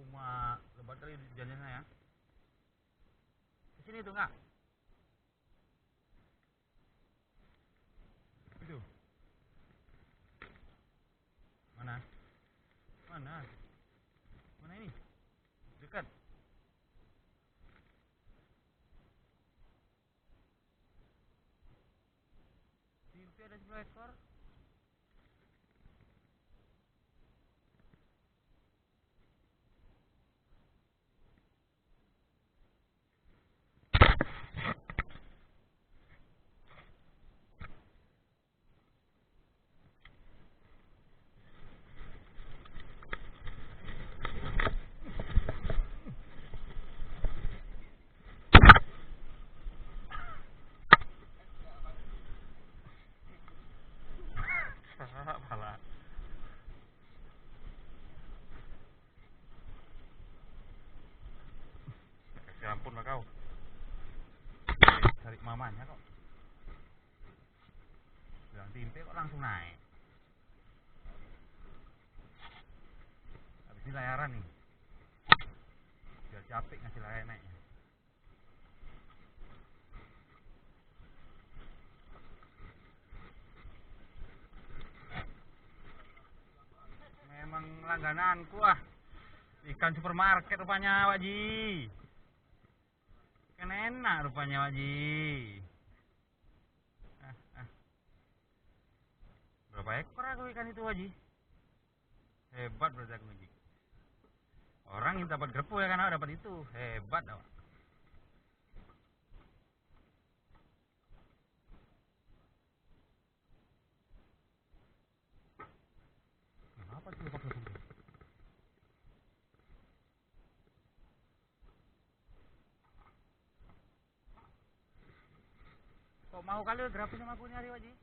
Cuma lebat kali janjinya ya. Kesini tuh nggak? Itu. Mana? Mana? Mana ini? Dekat. Timpi ada 10 ekor. Pala. Kasih ampun lah kau. Cari mamanya kok. Bilang timpe kok langsung naik. Habis ini layaran nih. Biar capek ngasih layaran naiknya. Memang langgananku ah. Ikan supermarket rupanya Wak Ji. Kan enak rupanya Wak Ji. Berapa ekor aku ikan itu Wak Ji? Hebat berarti aku Wak Ji. Orang yang dapat gerpu ya kan aku dapat itu. Hebat awak. Kenapa tuh lepas lepas? Kok mau kali gerapu sama aku nyari Wak Ji?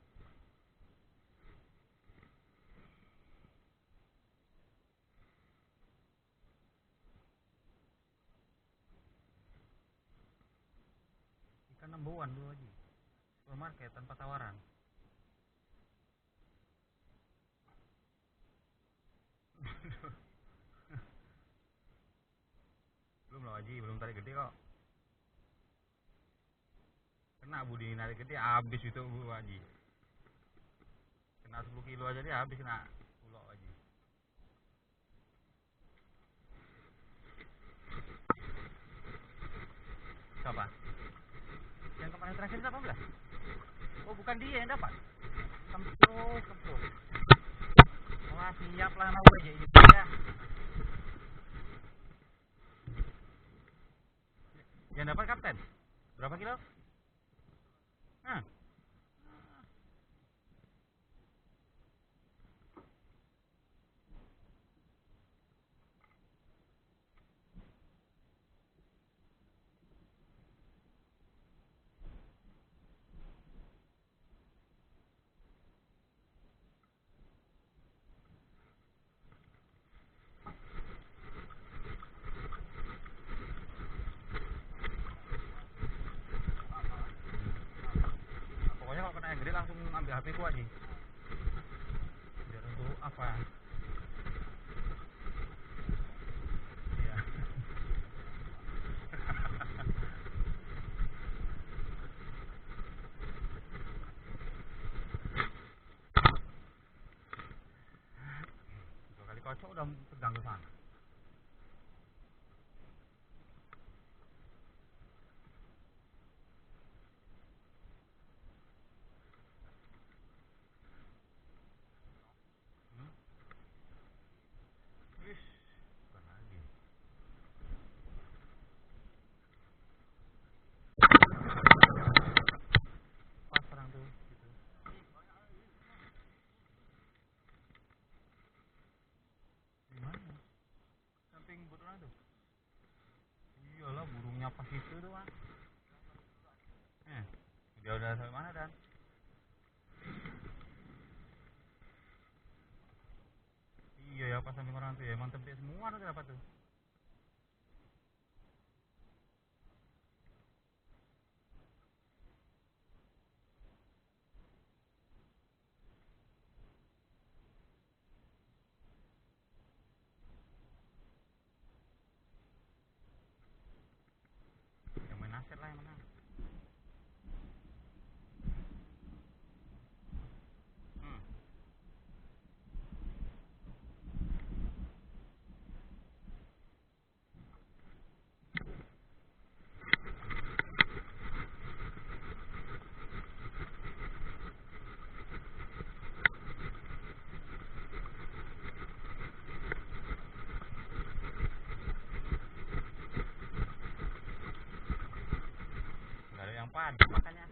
Ikan nembuan dulu Wak Ji. Supermarket tanpa tawaran. Belum lah Wak Ji, belum tarik gede kok. Kena Budi narik gede habis itu Wak Ji. Kena 10 kilo aja dia habis kena pulau Wak Ji. Siapa? Yang kemarin terakhir siapa belas? Oh bukan dia yang dapat. Kemprok. Wah siap lah mau aja ini ya. Yang dapat kapten. Berapa kilo? Hah. Pokoknya kalau kena yang gede langsung ambil HP ku aja. Biar untuk apa? Iya. Dua kali kocok udah pegang ke sana. Wis, bukan lagi. Pas serang tuh gitu. Di mana? Samping buturan tuh. Iyalah burungnya pas itu tuh, Pak. Dia udah sampai mana dan? Iya ya pas samping orang tuh ya emang tempe semua tuh dapat tuh. menang. Nggak ada yang padat makanya.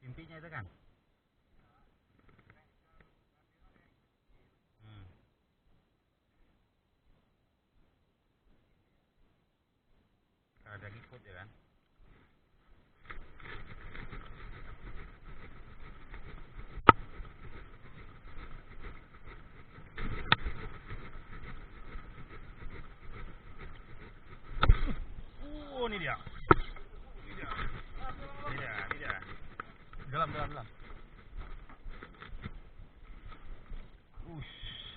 Intinya itu kan. Ada ikut ya kan. Ini dia. Ini dia. Dalam.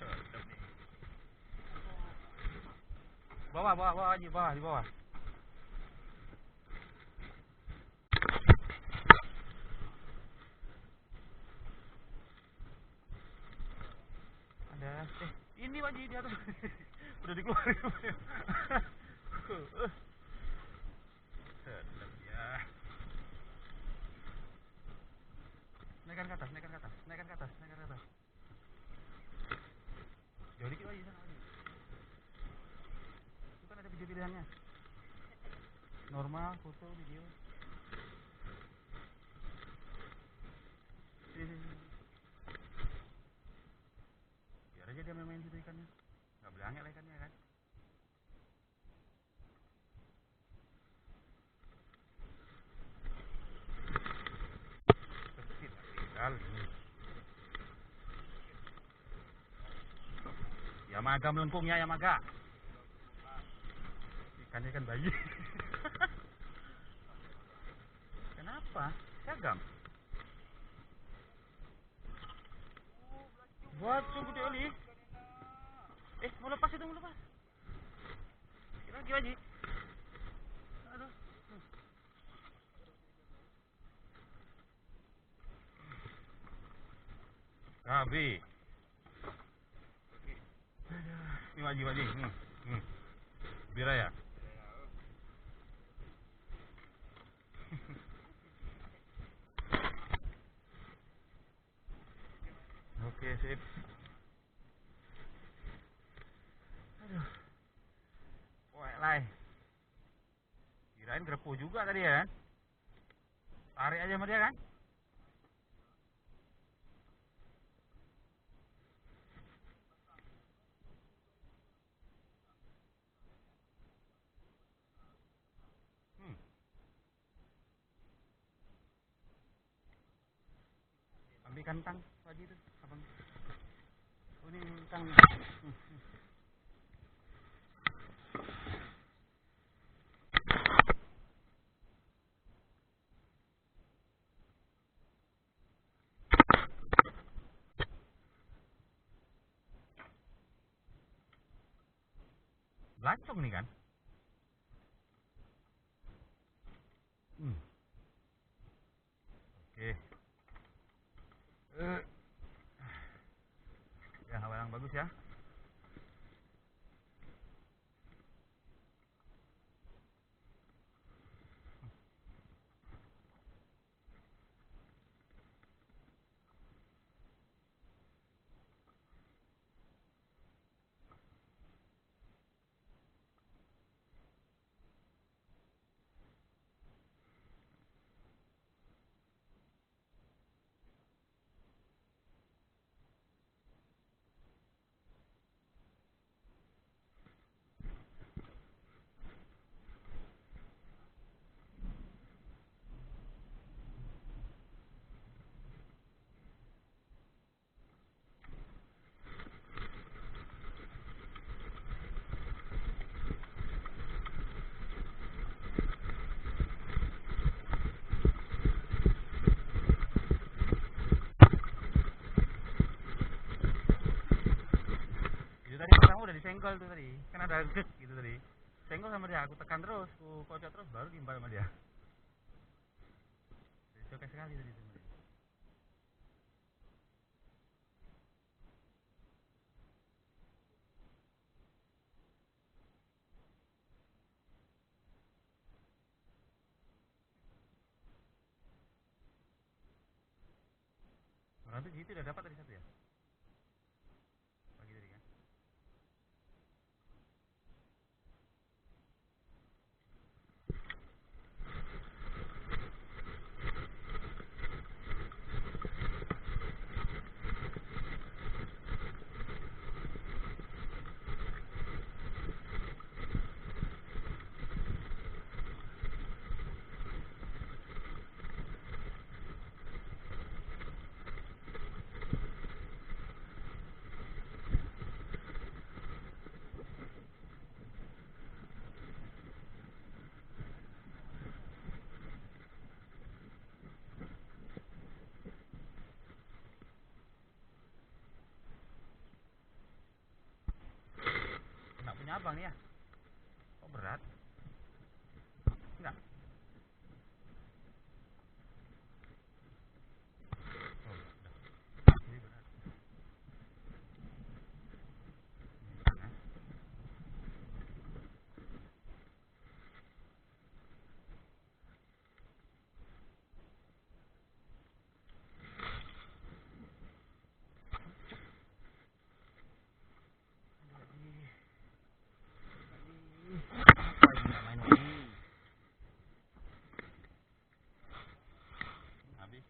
Sedap nih. Bawah aja, di bawah. Ada. Ini Waji di atas. Udah dikeluarin. Sedap ya. Naikkan ke atas. Jauh dikit Waji sana. Itu kan ada video pilihannya. Normal, foto, video. Biar aja dia main situ ikannya. Nggak boleh angel ikannya kan. Kecil kali. Yamaga melengkungnya, Yamaga. Ikannya kan bayi. Kenapa? Seragam. Buat tunggu di oli. Mau lepas. Kira lagi Waji. Aduh. Kabe. Ini Waji. Bira ya. Oke, sip. Aduh. Lai. Kirain grepo juga tadi ya kan. Tarik aja sama dia kan. ambil ikan tang Haji itu abang. Oh, ini tang. Belancong nih kan. Oke. Ya, hawa yang bagus ya. Itu tadi pertama udah disenggol tuh tadi. Kan ada gek gitu tadi. Senggol sama dia, aku tekan terus, aku kocok terus baru diimbal sama dia. Oke sekali tadi sebenarnya. Orang tuh gitu udah dapat tadi satu ya. Pagi tadi kan. Kena punya abang nih ya. Kok berat? Enggak. Oh, udah. Ini berat. Nah, apa ini nggak main lagi? Habis.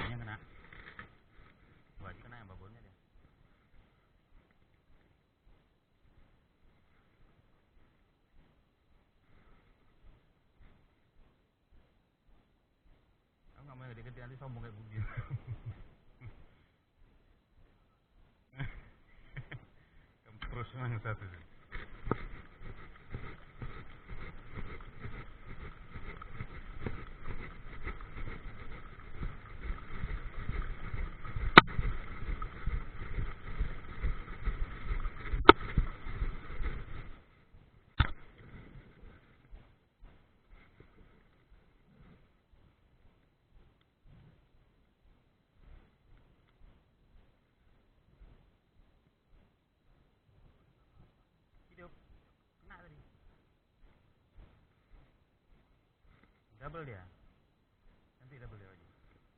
Ini kena. Wajib kena yang babonnya dia. Kamu nggak mau yang gede-gede nanti sombong kayak begini. Kempros mang satu. Hidup. Kena tadi. Double dia.